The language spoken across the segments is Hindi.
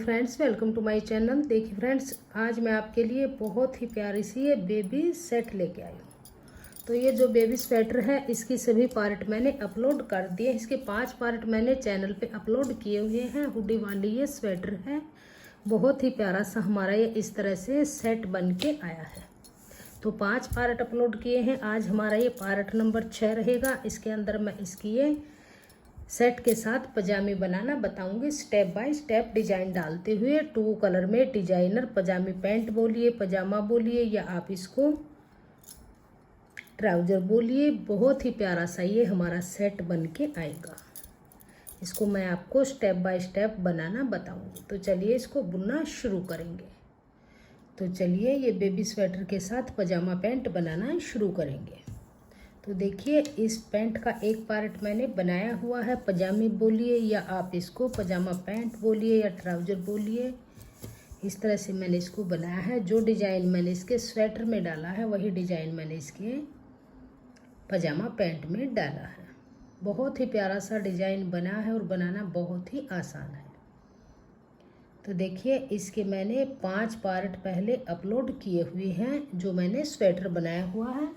Friends, welcome to my channel. देखिए फ्रेंड्स, आज मैं आपके लिए बहुत ही प्यारी सी ये बेबी सेट लेके आई हूँ। तो ये जो बेबी स्वेटर है, इसकी सभी पार्ट मैंने अपलोड कर दिए। इसके 5 पार्ट मैंने चैनल पे अपलोड किए हुए हैं। हुडी वाली ये स्वेटर है, बहुत ही प्यारा सा हमारा ये इस तरह से सेट बन के आया है। तो 5 पार्ट अपलोड किए हैं। आज हमारा ये पार्ट नंबर 6 रहेगा। इसके अंदर मैं इसकी ये सेट के साथ पजामी बनाना बताऊंगी, स्टेप बाय स्टेप डिजाइन डालते हुए। 2 कलर में डिजाइनर पजामी पैंट बोलिए, पजामा बोलिए, या आप इसको ट्राउजर बोलिए। बहुत ही प्यारा सा ये हमारा सेट बन के आएगा। इसको मैं आपको स्टेप बाय स्टेप बनाना बताऊंगी। तो चलिए इसको बुनना शुरू करेंगे। तो चलिए ये बेबी स्वेटर के साथ पजामा पैंट बनाना शुरू करेंगे। तो देखिए, इस पैंट का एक पार्ट मैंने बनाया हुआ है, पजामी बोलिए या आप इसको पजामा पैंट बोलिए या ट्राउजर बोलिए। इस तरह से मैंने इसको बनाया है। जो डिजाइन मैंने इसके स्वेटर में डाला है, वही डिजाइन मैंने इसके पजामा पैंट में डाला है। बहुत ही प्यारा सा डिजाइन बना है और बनाना बहुत ही आसान है। तो देखिए, इसके मैंने 5 पार्ट पहले अपलोड किए हुए हैं, जो मैंने स्वेटर बनाया हुआ है।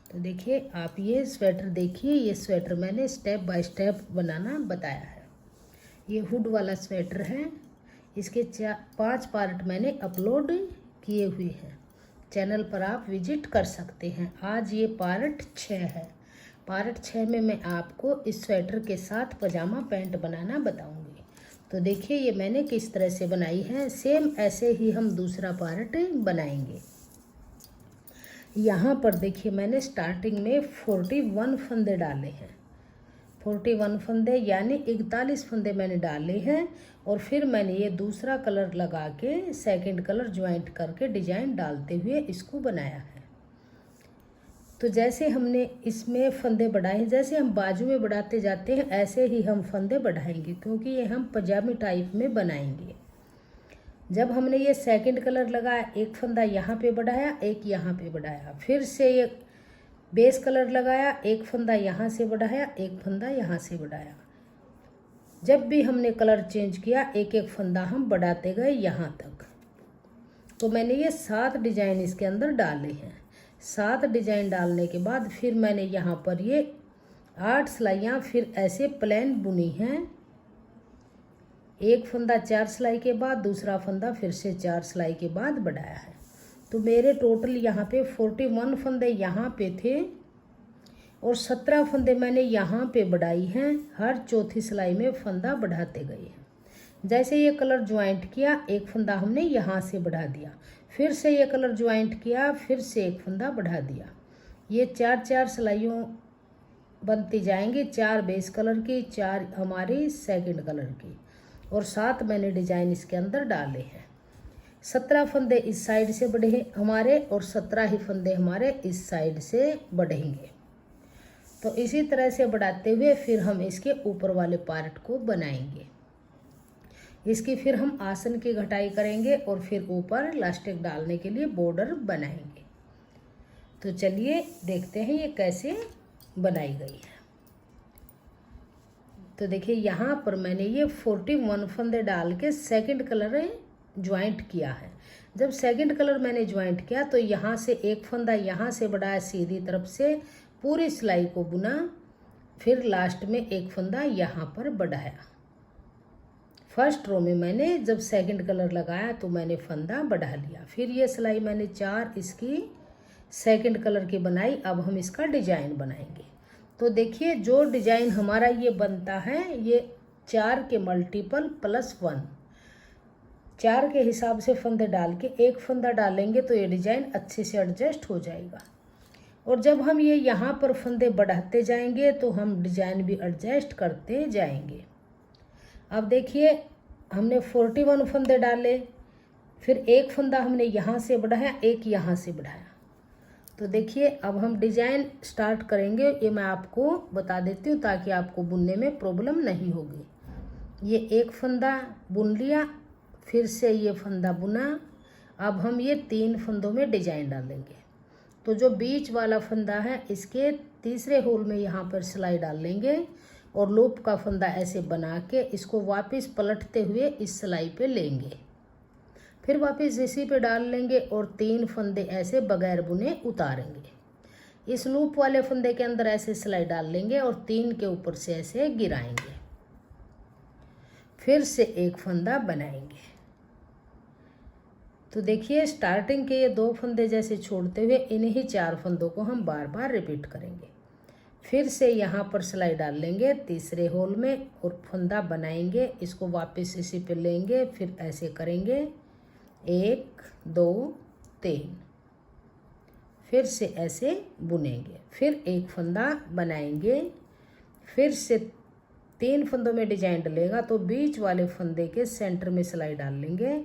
तो देखिए, आप ये स्वेटर देखिए, ये स्वेटर मैंने स्टेप बाय स्टेप बनाना बताया है। ये हुड वाला स्वेटर है। इसके 5 पार्ट मैंने अपलोड किए हुए हैं। चैनल पर आप विजिट कर सकते हैं। आज ये पार्ट 6 है। पार्ट 6 में मैं आपको इस स्वेटर के साथ पजामा पैंट बनाना बताऊंगी। तो देखिए, ये मैंने किस तरह से बनाई है। सेम ऐसे ही हम दूसरा पार्ट बनाएंगे। यहाँ पर देखिए, मैंने स्टार्टिंग में 41 फंदे डाले हैं। 41 फंदे यानी 41 फंदे मैंने डाले हैं। और फिर मैंने ये दूसरा कलर लगा के सेकंड कलर ज्वाइंट करके डिजाइन डालते हुए इसको बनाया है। तो जैसे हमने इसमें फंदे बढ़ाए, जैसे हम बाजू में बढ़ाते जाते हैं, ऐसे ही हम फंदे बढ़ाएंगे, क्योंकि ये हम पजामी टाइप में बनाएंगे। जब हमने ये सेकंड कलर लगाया, एक फंदा यहाँ पे बढ़ाया, एक यहाँ पे बढ़ाया, फिर से ये बेस कलर लगाया, एक फंदा यहाँ से बढ़ाया, एक फंदा यहाँ से बढ़ाया। जब भी हमने कलर चेंज किया, एक एक फंदा हम बढ़ाते गए यहाँ तक। तो मैंने ये 7 डिजाइन इसके अंदर डाले हैं। 7 डिजाइन डालने के बाद फिर मैंने यहाँ पर ये 8 सिलाइयाँ फिर ऐसे प्लेन बुनी हैं। एक फंदा 4 सिलाई के बाद, दूसरा फंदा फिर से 4 सिलाई के बाद बढ़ाया है। तो मेरे टोटल यहाँ पे 41 फंदे यहाँ पे थे और 17 फंदे मैंने यहाँ पे बढ़ाई हैं। हर चौथी सिलाई में फंदा बढ़ाते गए हैं। जैसे ये कलर ज्वाइंट किया, एक फंदा हमने यहाँ से बढ़ा दिया, फिर से ये कलर ज्वाइंट किया, फिर से एक फंदा बढ़ा दिया। ये 4-4 सिलाइयों बनती जाएंगी। 4 बेस कलर की, 4 हमारी सेकंड कलर की, और 7 मैंने डिजाइन इसके अंदर डाले हैं। 17 फंदे इस साइड से बढ़े हमारे और 17 ही फंदे हमारे इस साइड से बढ़ेंगे। तो इसी तरह से बढ़ाते हुए फिर हम इसके ऊपर वाले पार्ट को बनाएंगे। इसकी फिर हम आसन की घटाई करेंगे और फिर ऊपर इलास्टिक डालने के लिए बॉर्डर बनाएंगे। तो चलिए देखते हैं ये कैसे बनाई गई है। तो देखिए, यहाँ पर मैंने ये 41 फंदे डाल के सेकंड कलर ज्वाइंट किया है। जब सेकंड कलर मैंने ज्वाइंट किया, तो यहाँ से एक फंदा यहाँ से बढ़ाया, सीधी तरफ से पूरी सिलाई को बुना, फिर लास्ट में एक फंदा यहाँ पर बढ़ाया। फर्स्ट रो में मैंने जब सेकंड कलर लगाया तो मैंने फंदा बढ़ा लिया। फिर ये सिलाई मैंने 4 इसकी सेकंड कलर की बनाई। अब हम इसका डिजाइन बनाएंगे। तो देखिए, जो डिजाइन हमारा ये बनता है, ये 4 के मल्टीपल +1, 4 के हिसाब से फंदे डाल के एक फंदा डालेंगे तो ये डिजाइन अच्छे से एडजस्ट हो जाएगा। और जब हम ये यहाँ पर फंदे बढ़ाते जाएंगे तो हम डिजाइन भी एडजस्ट करते जाएंगे। अब देखिए, हमने 41 फंदे डाले, फिर एक फंदा हमने यहाँ से बढ़ाया, एक यहाँ से बढ़ाया। तो देखिए, अब हम डिजाइन स्टार्ट करेंगे। ये मैं आपको बता देती हूँ ताकि आपको बुनने में प्रॉब्लम नहीं होगी। ये एक फंदा बुन लिया, फिर से ये फंदा बुना। अब हम ये 3 फंदों में डिजाइन डालेंगे। तो जो बीच वाला फंदा है, इसके तीसरे होल में यहाँ पर सिलाई डाल लेंगे और लूप का फंदा ऐसे बना के इसको वापस पलटते हुए इस सिलाई पे लेंगे, फिर वापस इसी पे डाल लेंगे और 3 फंदे ऐसे बगैर बुने उतारेंगे। इस लूप वाले फंदे के अंदर ऐसे सिलाई डाल लेंगे और 3 के ऊपर से ऐसे गिराएंगे, फिर से एक फंदा बनाएंगे। तो देखिए स्टार्टिंग के ये 2 फंदे जैसे छोड़ते हुए इन्हीं 4 फंदों को हम बार बार रिपीट करेंगे। फिर से यहाँ पर सिलाई डाल लेंगे तीसरे होल में और फंदा बनाएंगे, इसको वापस इसी पे लेंगे, फिर ऐसे करेंगे 1 2 3, फिर से ऐसे बुनेंगे, फिर एक फंदा बनाएंगे, फिर से 3 फंदों में डिजाइन डलेगा तो बीच वाले फंदे के सेंटर में सिलाई डाल लेंगे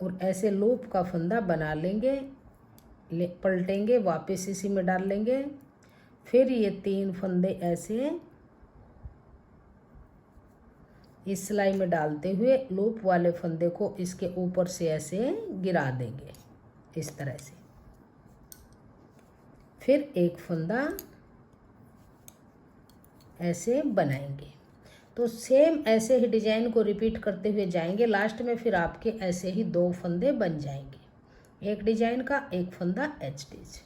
और ऐसे लूप का फंदा बना लेंगे, पलटेंगे, वापस इसी में डाल लेंगे, फिर ये 3 फंदे ऐसे इस सिलाई में डालते हुए लूप वाले फंदे को इसके ऊपर से ऐसे गिरा देंगे इस तरह से, फिर एक फंदा ऐसे बनाएंगे। तो सेम ऐसे ही डिजाइन को रिपीट करते हुए जाएंगे, लास्ट में फिर आपके ऐसे ही 2 फंदे बन जाएंगे, एक डिजाइन का एक फंदा एच स्टिच।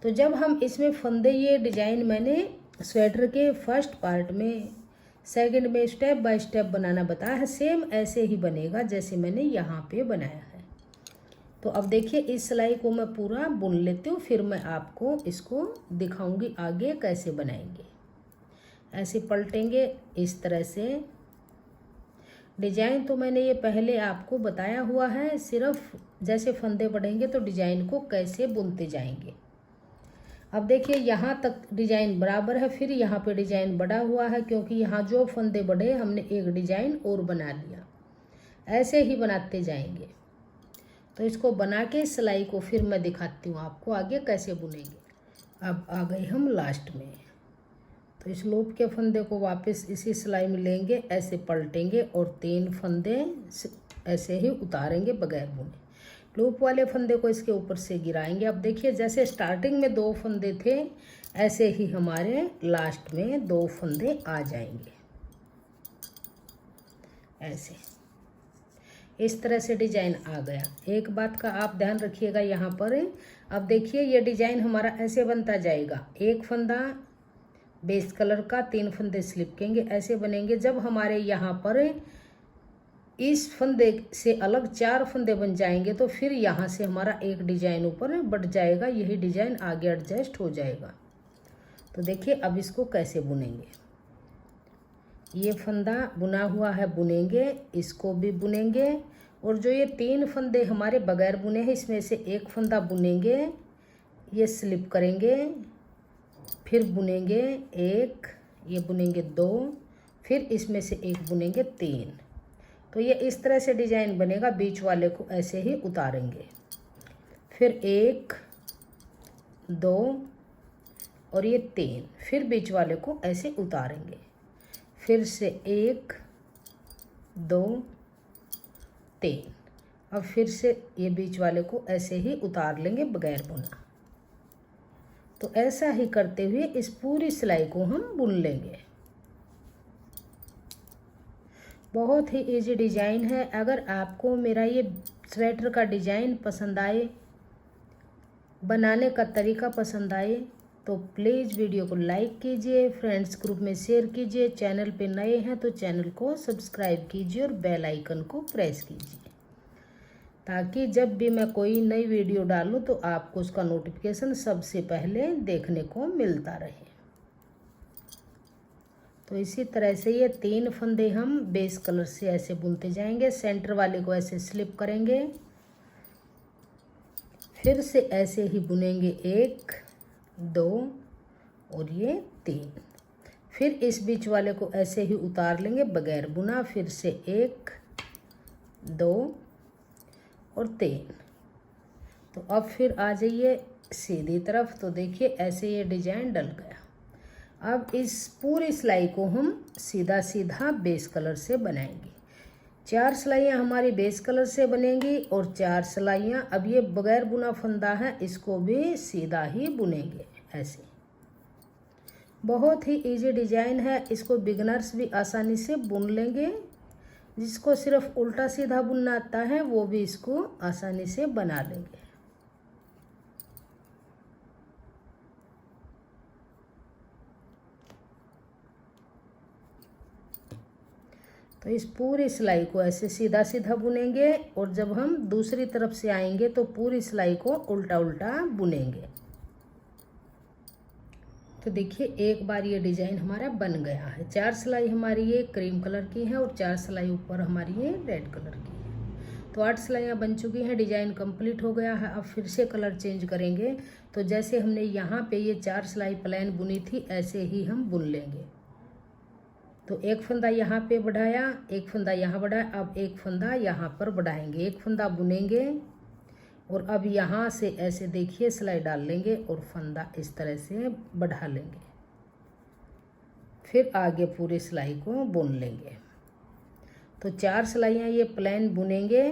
तो जब हम इसमें फंदे, ये डिजाइन मैंने स्वेटर के फर्स्ट पार्ट में, सेकंड में स्टेप बाय स्टेप बनाना बताया है, सेम ऐसे ही बनेगा जैसे मैंने यहाँ पे बनाया है। तो अब देखिए इस सिलाई को मैं पूरा बुन लेती हूँ, फिर मैं आपको इसको दिखाऊंगी आगे कैसे बनाएंगे। ऐसे पलटेंगे इस तरह से। डिजाइन तो मैंने ये पहले आपको बताया हुआ है, सिर्फ जैसे फंदे बढ़ेंगे तो डिजाइन को कैसे बुनते जाएंगे। अब देखिए यहाँ तक डिजाइन बराबर है, फिर यहाँ पे डिजाइन बढ़ा हुआ है क्योंकि यहाँ जो फंदे बढ़े हमने एक डिजाइन और बना लिया, ऐसे ही बनाते जाएंगे। तो इसको बना के सिलाई को फिर मैं दिखाती हूँ आपको आगे कैसे बुनेंगे। अब आ गए हम लास्ट में, तो इस लूप के फंदे को वापस इसी सिलाई में लेंगे, ऐसे पलटेंगे और 3 फंदे ऐसे ही उतारेंगे बगैर बुने, लूप वाले फंदे को इसके ऊपर से गिराएंगे। अब देखिए जैसे स्टार्टिंग में 2 फंदे थे ऐसे ही हमारे लास्ट में 2 फंदे आ जाएंगे, ऐसे इस तरह से डिजाइन आ गया। एक बात का आप ध्यान रखिएगा यहाँ पर, अब देखिए ये डिजाइन हमारा ऐसे बनता जाएगा, एक फंदा बेस कलर का, 3 फंदे स्लिप केंगे, ऐसे बनेंगे। जब हमारे यहाँ पर इस फंदे से अलग 4 फंदे बन जाएंगे तो फिर यहाँ से हमारा एक डिजाइन ऊपर बढ़ जाएगा, यही डिजाइन आगे एडजस्ट हो जाएगा। तो देखिए अब इसको कैसे बुनेंगे। ये फंदा बुना हुआ है, बुनेंगे, इसको भी बुनेंगे और जो ये 3 फंदे हमारे बगैर बुने हैं इसमें से एक फंदा बुनेंगे, ये स्लिप करेंगे, फिर बुनेंगे 1, ये बुनेंगे 2, फिर इसमें से एक बुनेंगे 3। तो ये इस तरह से डिजाइन बनेगा। बीच वाले को ऐसे ही उतारेंगे, फिर 1 2 और ये 3, फिर बीच वाले को ऐसे उतारेंगे, फिर से 1 2 3, अब फिर से ये बीच वाले को ऐसे ही उतार लेंगे बगैर बुना। तो ऐसा ही करते हुए इस पूरी सिलाई को हम बुन लेंगे। बहुत ही इजी डिजाइन है। अगर आपको मेरा ये स्वेटर का डिजाइन पसंद आए, बनाने का तरीका पसंद आए तो प्लीज़ वीडियो को लाइक कीजिए, फ्रेंड्स ग्रुप में शेयर कीजिए, चैनल पे नए हैं तो चैनल को सब्सक्राइब कीजिए और बेल आइकन को प्रेस कीजिए ताकि जब भी मैं कोई नई वीडियो डालूं तो आपको उसका नोटिफिकेशन सबसे पहले देखने को मिलता रहे। तो इसी तरह से ये 3 फंदे हम बेस कलर से ऐसे बुनते जाएंगे, सेंटर वाले को ऐसे स्लिप करेंगे, फिर से ऐसे ही बुनेंगे 1 2 और ये 3, फिर इस बीच वाले को ऐसे ही उतार लेंगे बगैर बुना, फिर से 1 2 और 3। तो अब फिर आ जाइए सीधी तरफ। तो देखिए ऐसे ये डिजाइन डल गया। अब इस पूरी सिलाई को हम सीधा सीधा बेस कलर से बनाएंगे। 4 सिलाइयाँ हमारी बेस कलर से बनेंगी और 4 सिलाइयाँ, अब ये बगैर बुना फंदा है इसको भी सीधा ही बुनेंगे ऐसे। बहुत ही इजी डिजाइन है, इसको बिगनर्स भी आसानी से बुन लेंगे। जिसको सिर्फ उल्टा सीधा बुनना आता है वो भी इसको आसानी से बना लेंगे। तो इस पूरी सिलाई को ऐसे सीधा सीधा बुनेंगे और जब हम दूसरी तरफ से आएंगे तो पूरी सिलाई को उल्टा उल्टा बुनेंगे। तो देखिए एक बार ये डिजाइन हमारा बन गया है। 4 सिलाई हमारी ये क्रीम कलर की है और 4 सिलाई ऊपर हमारी ये रेड कलर की है। तो 8 सिलाइयाँ बन चुकी हैं, डिजाइन कंप्लीट हो गया है। अब फिर से कलर चेंज करेंगे। तो जैसे हमने यहाँ पे ये 4 सिलाई प्लेन बुनी थी ऐसे ही हम बुन लेंगे। तो एक फंदा यहाँ पे बढ़ाया, एक फंदा यहाँ बढ़ाया, अब एक फंदा यहाँ पर बढ़ाएंगे, एक फंदा बुनेंगे और अब यहाँ से ऐसे देखिए सिलाई डाल लेंगे और फंदा इस तरह से बढ़ा लेंगे। फिर आगे पूरी सिलाई को बुन लेंगे। तो 4 सिलाइयाँ ये प्लेन बुनेंगे,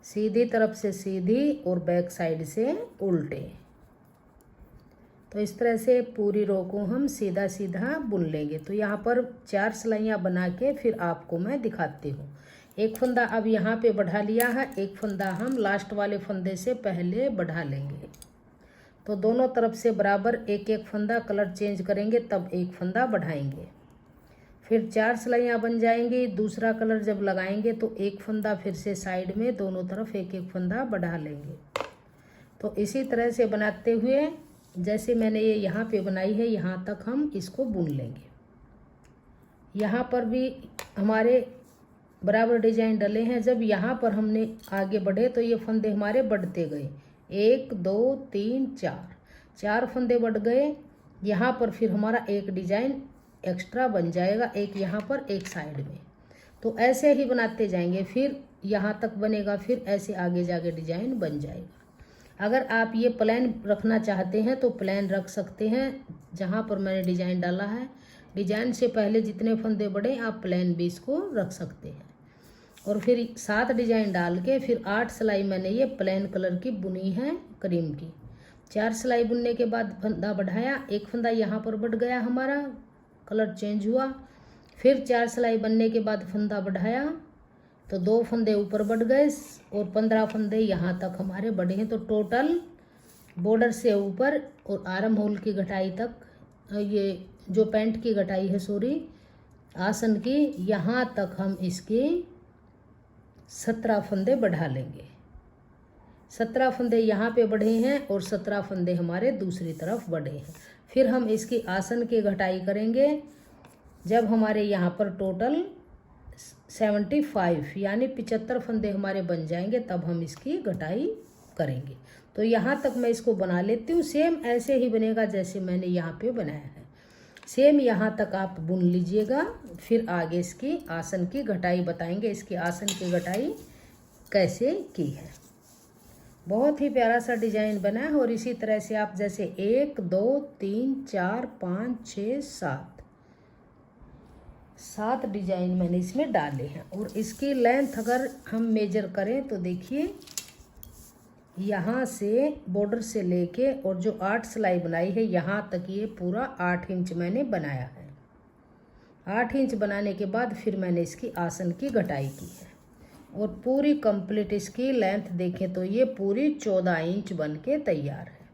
सीधी तरफ से सीधी और बैक साइड से उल्टे। तो इस तरह से पूरी रो को हम सीधा सीधा बुन लेंगे। तो यहाँ पर 4 सिलाइयाँ बना के फिर आपको मैं दिखाती हूँ। एक फंदा अब यहाँ पे बढ़ा लिया है, एक फंदा हम लास्ट वाले फंदे से पहले बढ़ा लेंगे। तो दोनों तरफ से बराबर एक एक फंदा, कलर चेंज करेंगे तब एक फंदा बढ़ाएंगे। फिर 4 सिलाइयाँ बन जाएंगी। दूसरा कलर जब लगाएंगे तो एक फंदा फिर से साइड में दोनों तरफ एक एक फंदा बढ़ा लेंगे। तो इसी तरह से बनाते हुए जैसे मैंने ये यहाँ पे बनाई है यहाँ तक हम इसको बुन लेंगे। यहाँ पर भी हमारे बराबर डिजाइन डले हैं। जब यहाँ पर हमने आगे बढ़े तो ये फंदे हमारे बढ़ते गए, 1 2 3 4 फंदे बढ़ गए। यहाँ पर फिर हमारा एक डिजाइन एक्स्ट्रा बन जाएगा, एक यहाँ पर एक साइड में। तो ऐसे ही बनाते जाएंगे, फिर यहाँ तक बनेगा, फिर ऐसे आगे जाके डिजाइन बन जाएगा। अगर आप ये प्लेन रखना चाहते हैं तो प्लेन रख सकते हैं। जहाँ पर मैंने डिजाइन डाला है, डिजाइन से पहले जितने फंदे बढ़े आप प्लेन भी इसको रख सकते हैं। और फिर 7 डिजाइन डाल के फिर 8 सिलाई मैंने ये प्लेन कलर की बुनी है क्रीम की। 4 सिलाई बुनने के बाद फंदा बढ़ाया, एक फंदा यहाँ पर बढ़ गया हमारा, कलर चेंज हुआ। फिर 4 सिलाई बनने के बाद फंदा बढ़ाया तो 2 फंदे ऊपर बढ़ गए और 15 फंदे यहाँ तक हमारे बढ़े हैं। तो टोटल बॉर्डर से ऊपर और आर्म होल की घटाई तक, ये जो पैंट की घटाई है सॉरी आसन की, यहाँ तक हम इसके 17 फंदे बढ़ा लेंगे। 17 फंदे यहाँ पे बढ़े हैं और 17 फंदे हमारे दूसरी तरफ बढ़े हैं। फिर हम इसकी आसन की घटाई करेंगे। जब हमारे यहाँ पर टोटल 75 यानी 75 फंदे हमारे बन जाएंगे तब हम इसकी घटाई करेंगे। तो यहाँ तक मैं इसको बना लेती हूँ। सेम ऐसे ही बनेगा जैसे मैंने यहाँ पे बनाया है, सेम यहाँ तक आप बुन लीजिएगा। फिर आगे इसकी आसन की घटाई बताएंगे, इसकी आसन की घटाई कैसे की है। बहुत ही प्यारा सा डिजाइन बना है। और इसी तरह से आप जैसे 1 2 3 4 5 6 7 डिजाइन मैंने इसमें डाले हैं। और इसकी लेंथ अगर हम मेजर करें तो देखिए यहाँ से बॉर्डर से लेके और जो 8 सिलाई बनाई है यहाँ तक ये पूरा 8 इंच मैंने बनाया है। 8 इंच बनाने के बाद फिर मैंने इसकी आसन की घटाई की है और पूरी कंप्लीट इसकी लेंथ देखें तो ये पूरी 14 इंच बन के तैयार है।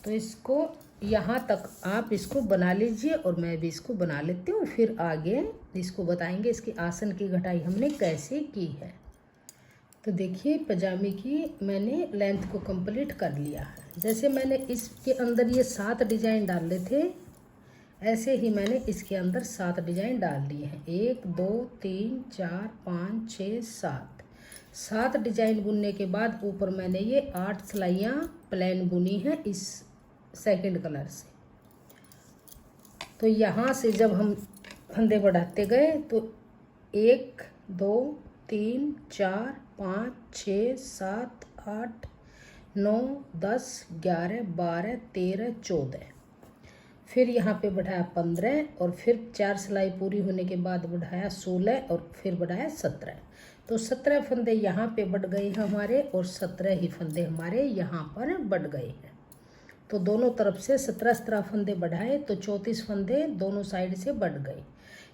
तो इसको यहाँ तक आप इसको बना लीजिए और मैं भी इसको बना लेती हूँ। फिर आगे इसको बताएंगे इसकी आसन की घटाई हमने कैसे की है। तो देखिए पजामे की मैंने लेंथ को कंप्लीट कर लिया है। जैसे मैंने इसके अंदर ये 7 डिजाइन डाले थे ऐसे ही मैंने इसके अंदर 7 डिजाइन डाल दिए हैं। 1 2 3 4 5 6 7 डिजाइन बुनने के बाद ऊपर मैंने ये 8 सिलाइयाँ प्लेन बुनी है इस सेकंड कलर से। तो यहाँ से जब हम फंदे बढ़ाते गए तो 1 2 3 4 5 6 7 8 9 10 11 12 13 14, फिर यहाँ पे बढ़ाया 15 और फिर 4 सिलाई पूरी होने के बाद बढ़ाया 16 और फिर बढ़ाया 17। तो 17 फंदे यहाँ पे बढ़ गए हैं हमारे और 17 ही फंदे हमारे यहाँ पर बढ़ गए हैं। तो दोनों तरफ से 17 फंदे बढ़ाए तो 34 फंदे दोनों साइड से बढ़ गए।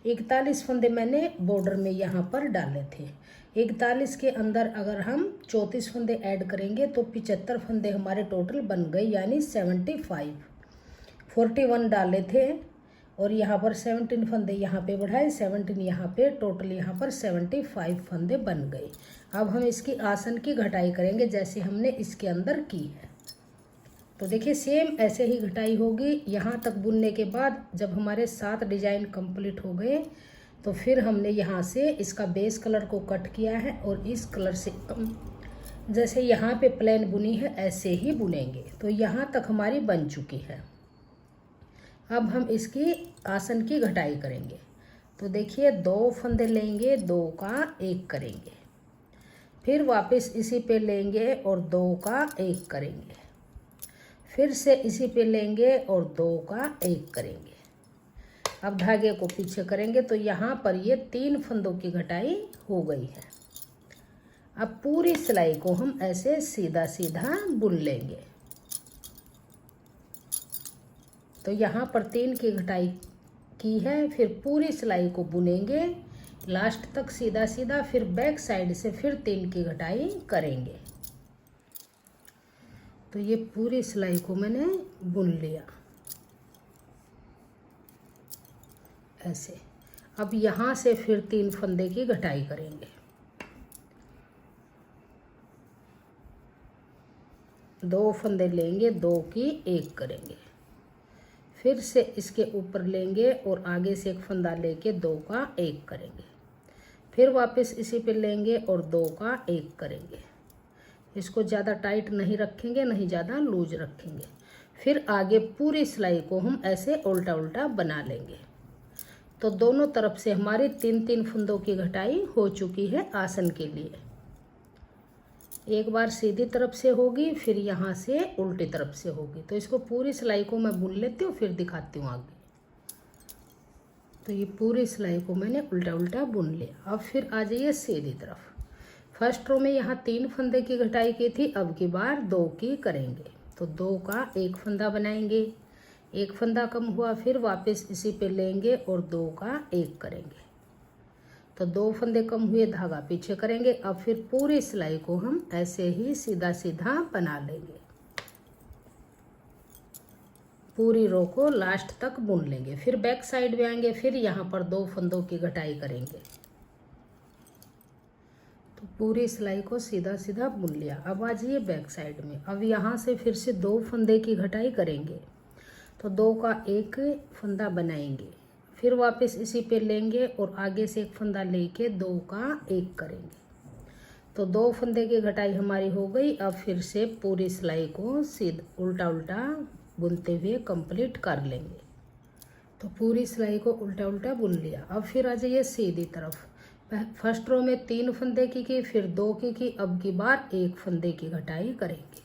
41 फंदे मैंने बॉर्डर में यहाँ पर डाले थे। 41 के अंदर अगर हम 34 फंदे ऐड करेंगे तो 75 फंदे हमारे टोटल बन गए, यानी 75। 41 डाले थे और यहाँ पर 17 फंदे यहाँ पे बढ़ाए, 17 यहाँ पे, टोटल यहाँ पर 75 फंदे बन गए। अब हम इसकी आसन की घटाई करेंगे जैसे हमने इसके अंदर की है। तो देखिए सेम ऐसे ही घटाई होगी। यहाँ तक बुनने के बाद जब हमारे 7 डिजाइन कंप्लीट हो गए तो फिर हमने यहाँ से इसका बेस कलर को कट किया है और इस कलर से जैसे यहाँ पे प्लेन बुनी है ऐसे ही बुनेंगे। तो यहाँ तक हमारी बन चुकी है। अब हम इसकी आसन की घटाई करेंगे। तो देखिए 2 फंदे लेंगे, 2 का 1 करेंगे, फिर वापस इसी पे लेंगे और 2 का 1 करेंगे, फिर से इसी पे लेंगे और 2 का 1 करेंगे। अब धागे को पीछे करेंगे तो यहाँ पर ये 3 फंदों की घटाई हो गई है। अब पूरी सिलाई को हम ऐसे सीधा सीधा बुन लेंगे। तो यहाँ पर 3 की घटाई की है, फिर पूरी सिलाई को बुनेंगे लास्ट तक सीधा सीधा, फिर बैक साइड से फिर 3 की घटाई करेंगे। तो ये पूरी सिलाई को मैंने बुन लिया ऐसे। अब यहाँ से फिर 3 फंदे की घटाई करेंगे। 2 फंदे लेंगे, 2 की 1 करेंगे, फिर से इसके ऊपर लेंगे और आगे से एक फंदा लेके 2 का 1 करेंगे, फिर वापस इसी पे लेंगे और 2 का 1 करेंगे। इसको ज़्यादा टाइट नहीं रखेंगे, नहीं ज़्यादा लूज रखेंगे। फिर आगे पूरी सिलाई को हम ऐसे उल्टा उल्टा बना लेंगे। तो दोनों तरफ से हमारी 3-3 फंदों की घटाई हो चुकी है आसन के लिए। एक बार सीधी तरफ से होगी, फिर यहाँ से उल्टी तरफ से होगी। तो इसको पूरी सिलाई को मैं बुन लेती हूँ, फिर दिखाती हूँ आगे। तो ये पूरी सिलाई को मैंने उल्टा उल्टा बुन लिया। अब फिर आ जाइए सीधी तरफ। फर्स्ट रो में यहाँ 3 फंदे की घटाई की थी, अब की बार 2 की करेंगे। तो 2 का 1 फंदा बनाएंगे, 1 फंदा कम हुआ, फिर वापस इसी पे लेंगे और 2 का 1 करेंगे। तो 2 फंदे कम हुए, धागा पीछे करेंगे। अब फिर पूरी सिलाई को हम ऐसे ही सीधा सीधा बना लेंगे। पूरी रो को लास्ट तक बुन लेंगे। फिर बैक साइड में आएंगे, फिर यहाँ पर 2 फंदों की घटाई करेंगे। तो पूरी सिलाई को सीधा सीधा बुन लिया। अब आ जाइए बैक साइड में। अब यहाँ से फिर से 2 फंदे की घटाई करेंगे। तो 2 का 1 फंदा बनाएंगे, फिर वापस इसी पे लेंगे और आगे से एक फंदा लेके 2 का 1 करेंगे। तो 2 फंदे की घटाई हमारी हो गई। अब फिर से पूरी सिलाई को सीधा उल्टा उल्टा बुनते हुए कंप्लीट कर लेंगे। तो पूरी सिलाई को उल्टा उल्टा बुन लिया। अब फिर आ जाइए सीधी तरफ। फर्स्ट रो में 3 फंदे की, फिर 2 की, अब की बार 1 फंदे की घटाई करेंगे,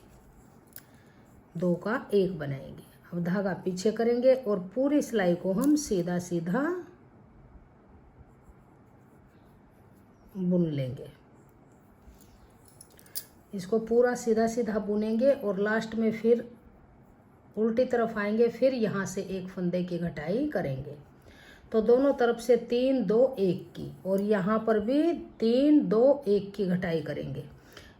2 का 1 बनाएंगे। अब धागा पीछे करेंगे और पूरी सिलाई को हम सीधा सीधा बुन लेंगे। इसको पूरा सीधा सीधा बुनेंगे और लास्ट में फिर उल्टी तरफ आएंगे, फिर यहाँ से 1 फंदे की घटाई करेंगे। तो दोनों तरफ से 3 2 1 की, और यहाँ पर भी 3 2 1 की घटाई करेंगे।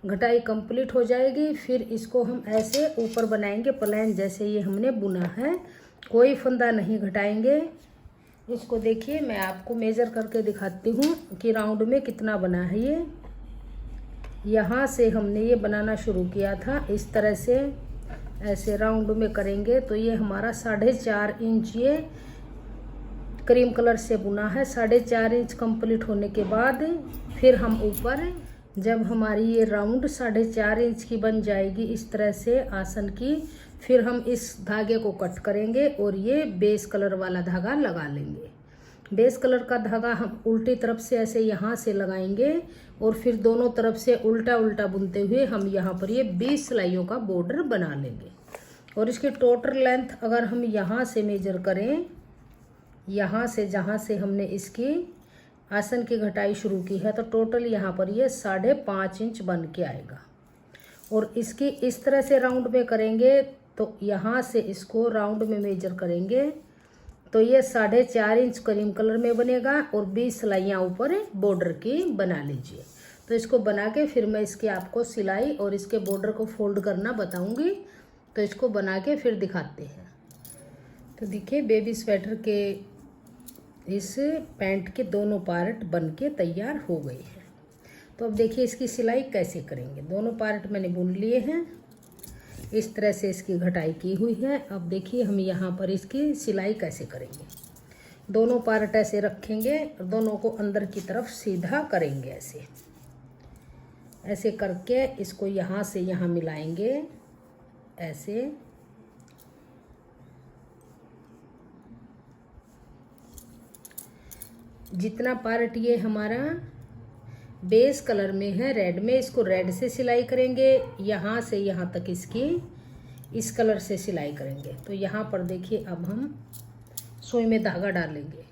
घटाई कंप्लीट हो जाएगी, फिर इसको हम ऐसे ऊपर बनाएंगे प्लेन जैसे ये हमने बुना है, कोई फंदा नहीं घटाएंगे। इसको देखिए, मैं आपको मेजर करके दिखाती हूँ कि राउंड में कितना बना है ये। यहाँ से हमने ये बनाना शुरू किया था, इस तरह से ऐसे राउंड में करेंगे तो ये हमारा 4.5 इंच ये क्रीम कलर से बुना है। 4.5 इंच कंप्लीट होने के बाद फिर हम ऊपर, जब हमारी ये राउंड 4.5 इंच की बन जाएगी इस तरह से आसन की, फिर हम इस धागे को कट करेंगे और ये बेस कलर वाला धागा लगा लेंगे। बेस कलर का धागा हम उल्टी तरफ से ऐसे यहाँ से लगाएंगे और फिर दोनों तरफ से उल्टा उल्टा बुनते हुए हम यहाँ पर ये 20 सिलाइयों का बॉर्डर बना लेंगे। और इसकी टोटल लेंथ अगर हम यहाँ से मेजर करें, यहाँ से जहाँ से हमने इसकी आसन की घटाई शुरू की है, तो टोटल यहाँ पर ये 5.5 इंच बन के आएगा। और इसकी इस तरह से राउंड में करेंगे तो यहाँ से इसको राउंड में मेजर करेंगे तो ये 4.5 इंच क्रीम कलर में बनेगा और 20 सिलाइयाँ ऊपर बॉर्डर की बना लीजिए। तो इसको बना के फिर मैं इसकी आपको सिलाई और इसके बॉर्डर को फोल्ड करना बताऊंगी। तो इसको बना के फिर दिखाते हैं। तो देखिए बेबी स्वेटर के इस पैंट के दोनों पार्ट बन के तैयार हो गए हैं। तो अब देखिए इसकी सिलाई कैसे करेंगे। दोनों पार्ट मैंने बुन लिए हैं, इस तरह से इसकी घटाई की हुई है। अब देखिए हम यहाँ पर इसकी सिलाई कैसे करेंगे। दोनों पार्ट ऐसे रखेंगे और दोनों को अंदर की तरफ सीधा करेंगे। ऐसे ऐसे करके इसको यहाँ से यहाँ मिलाएंगे। ऐसे जितना पार्ट ये हमारा बेस कलर में है रेड में, इसको रेड से सिलाई करेंगे। यहाँ से यहाँ तक इसकी इस कलर से सिलाई करेंगे। तो यहाँ पर देखिए अब हम सुई में धागा डालेंगे।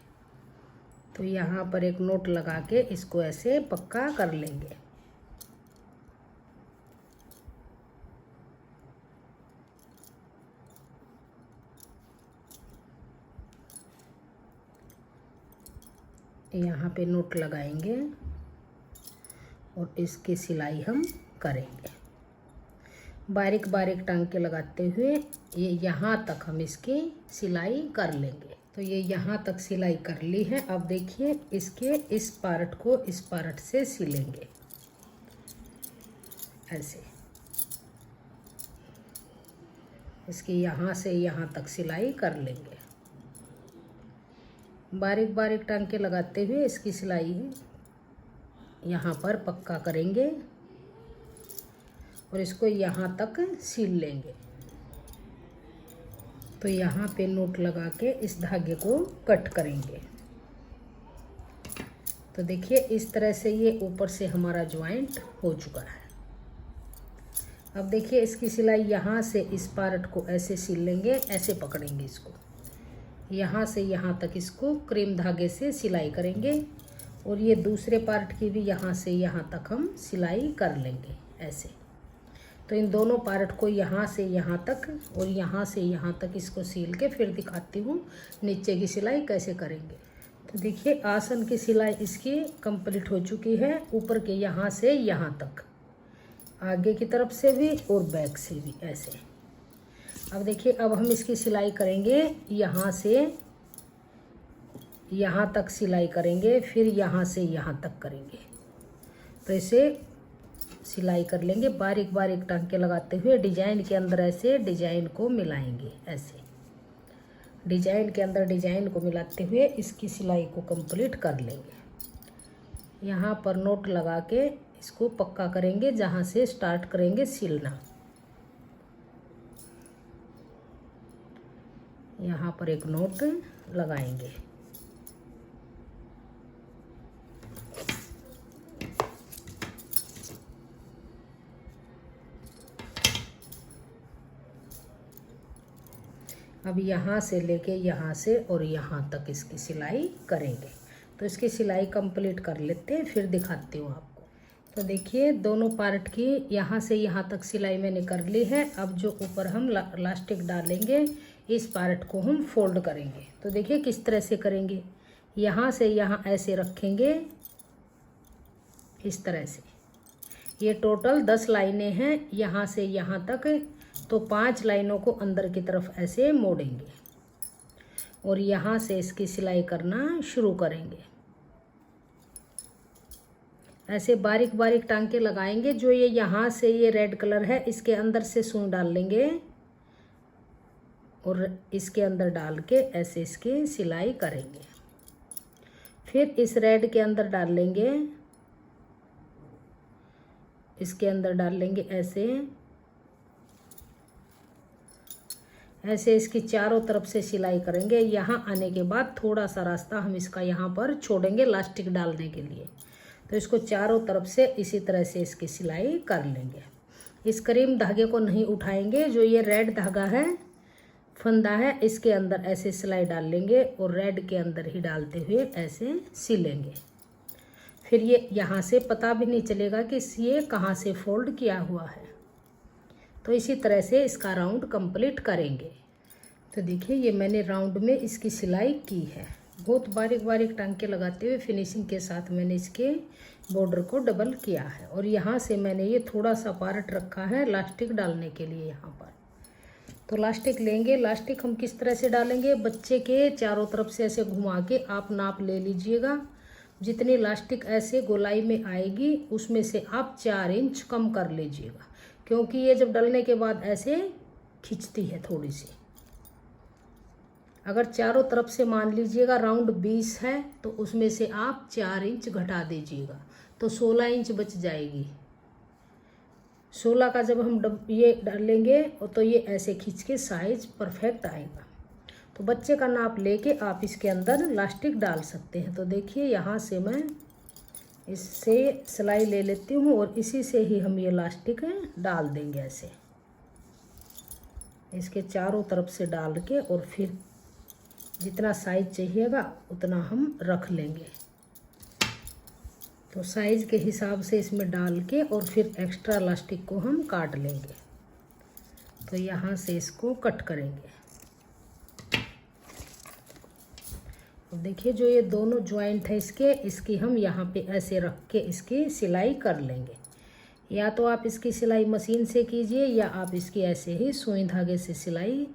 तो यहाँ पर एक नोट लगा के इसको ऐसे पक्का कर लेंगे। यहाँ पे नोट लगाएंगे और इसकी सिलाई हम करेंगे। बारीक बारीक टांके लगाते हुए ये यहाँ तक हम इसकी सिलाई कर लेंगे। तो ये यहाँ तक सिलाई कर ली है। अब देखिए इसके इस पार्ट को इस पार्ट से सिलेंगे। ऐसे इसकी यहाँ से यहाँ तक सिलाई कर लेंगे। बारीक बारीक टांके लगाते हुए इसकी सिलाई यहाँ पर पक्का करेंगे और इसको यहाँ तक सिल लेंगे। तो यहाँ पे नोट लगा के इस धागे को कट करेंगे। तो देखिए इस तरह से ये ऊपर से हमारा ज्वाइंट हो चुका है। अब देखिए इसकी सिलाई यहाँ से इस पार्ट को ऐसे सिल लेंगे, ऐसे पकड़ेंगे इसको, यहाँ से यहाँ तक इसको क्रीम धागे से सिलाई करेंगे और ये दूसरे पार्ट की भी यहाँ से यहाँ तक हम सिलाई कर लेंगे ऐसे। तो इन दोनों पार्ट को यहाँ से यहाँ तक और यहाँ से यहाँ तक इसको सील के फिर दिखाती हूँ नीचे की सिलाई कैसे करेंगे। तो देखिए आसन की सिलाई इसकी कंप्लीट हो चुकी है, ऊपर के यहाँ से यहाँ तक, आगे की तरफ से भी और बैक से भी ऐसे। अब देखिए अब हम इसकी सिलाई करेंगे, यहाँ से यहाँ तक सिलाई करेंगे, फिर यहाँ से यहाँ तक करेंगे। तो इसे सिलाई कर लेंगे बारीक बारीक टांके लगाते हुए। डिजाइन के अंदर ऐसे डिजाइन को मिलाएंगे, ऐसे डिजाइन के अंदर डिजाइन को मिलाते हुए इसकी सिलाई को कंप्लीट कर लेंगे। यहाँ पर नोट लगा के इसको पक्का करेंगे, जहाँ से स्टार्ट करेंगे सिलना। यहाँ पर एक नोट लगाएंगे। अब यहाँ से लेके यहाँ से और यहाँ तक इसकी सिलाई करेंगे। तो इसकी सिलाई कंप्लीट कर लेते हैं, फिर दिखाती हूँ आपको। तो देखिए दोनों पार्ट की यहाँ से यहाँ तक सिलाई मैंने कर ली है। अब जो ऊपर हम इलास्टिक डालेंगे, इस पार्ट को हम फोल्ड करेंगे। तो देखिए किस तरह से करेंगे, यहाँ से यहाँ ऐसे रखेंगे इस तरह से। ये टोटल 10 लाइनें हैं यहाँ से यहाँ तक। तो 5 लाइनों को अंदर की तरफ ऐसे मोड़ेंगे और यहाँ से इसकी सिलाई करना शुरू करेंगे। ऐसे बारीक बारीक टांके लगाएंगे। जो ये यहाँ से ये रेड कलर है, इसके अंदर से सुई डाल लेंगे और इसके अंदर डाल के ऐसे इसकी सिलाई करेंगे। फिर इस रेड के अंदर डाल लेंगे, इसके अंदर डाल लेंगे ऐसे ऐसे इसकी चारों तरफ से सिलाई करेंगे। यहाँ आने के बाद थोड़ा सा रास्ता हम इसका यहाँ पर छोड़ेंगे इलास्टिक डालने के लिए। तो इसको चारों तरफ से इसी तरह से इसकी सिलाई कर लेंगे। इस क्रीम धागे को नहीं उठाएंगे। जो ये रेड धागा है, फंदा है, इसके अंदर ऐसे सिलाई डाल लेंगे और रेड के अंदर ही डालते हुए ऐसे सिलेंगे। फिर ये यहाँ से पता भी नहीं चलेगा कि ये कहाँ से फोल्ड किया हुआ है। तो इसी तरह से इसका राउंड कंप्लीट करेंगे। तो देखिए ये मैंने राउंड में इसकी सिलाई की है, बहुत बारीक बारीक टांके लगाते हुए फिनिशिंग के साथ मैंने इसके बॉर्डर को डबल किया है। और यहाँ से मैंने ये थोड़ा सा पार्ट रखा है लास्टिक डालने के लिए यहाँ पर। तो लास्टिक लेंगे, लास्टिक हम किस तरह से डालेंगे, बच्चे के चारों तरफ से ऐसे घुमा के आप नाप ले लीजिएगा। जितनी लास्टिक ऐसे गोलाई में आएगी उसमें से आप 4 इंच कम कर लीजिएगा, क्योंकि ये जब डलने के बाद ऐसे खिंचती है थोड़ी सी। अगर चारों तरफ से मान लीजिएगा राउंड 20 है तो उसमें से आप 4 इंच घटा दीजिएगा, तो 16 इंच बच जाएगी। 16 का जब हम ये डालेंगे तो ये ऐसे खींच के साइज परफेक्ट आएगा। तो बच्चे का नाप लेके आप इसके अंदर लास्टिक डाल सकते हैं। तो देखिए यहाँ से मैं इससे सिलाई ले लेती हूँ और इसी से ही हम ये लास्टिक डाल देंगे ऐसे, इसके चारों तरफ से डाल के, और फिर जितना साइज चाहिएगा उतना हम रख लेंगे। तो साइज के हिसाब से इसमें डाल के और फिर एक्स्ट्रा लास्टिक को हम काट लेंगे। तो यहाँ से इसको कट करेंगे। और देखिए जो ये दोनों जॉइंट है इसकी हम यहाँ पे ऐसे रख के इसकी सिलाई कर लेंगे। या तो आप इसकी सिलाई मशीन से कीजिए या आप इसकी ऐसे ही सुई धागे से सिलाई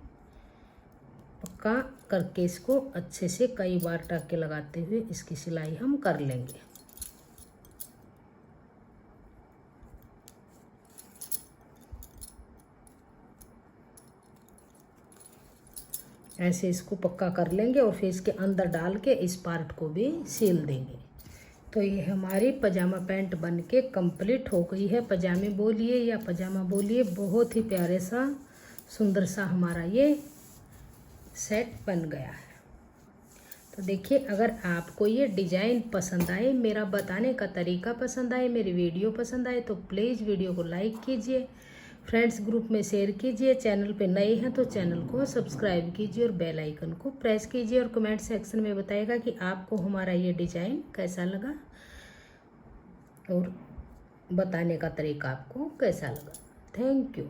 पक्का करके इसको अच्छे से कई बार टाँके लगाते हुए इसकी सिलाई हम कर लेंगे। ऐसे इसको पक्का कर लेंगे और फिर इसके अंदर डाल के इस पार्ट को भी सील देंगे। तो ये हमारी पजामा पैंट बन के कम्प्लीट हो गई है। पजामे बोलिए या पजामा बोलिए, बहुत ही प्यारे सा सुंदर सा हमारा ये सेट बन गया है। तो देखिए अगर आपको ये डिज़ाइन पसंद आए, मेरा बताने का तरीका पसंद आए, मेरी वीडियो पसंद आए तो प्लीज़ वीडियो को लाइक कीजिए, फ्रेंड्स ग्रुप में शेयर कीजिए। चैनल पे नए हैं तो चैनल को सब्सक्राइब कीजिए और बेल आइकन को प्रेस कीजिए। और कमेंट सेक्शन में बताइएगा कि आपको हमारा ये डिज़ाइन कैसा लगा और बताने का तरीका आपको कैसा लगा। Thank you.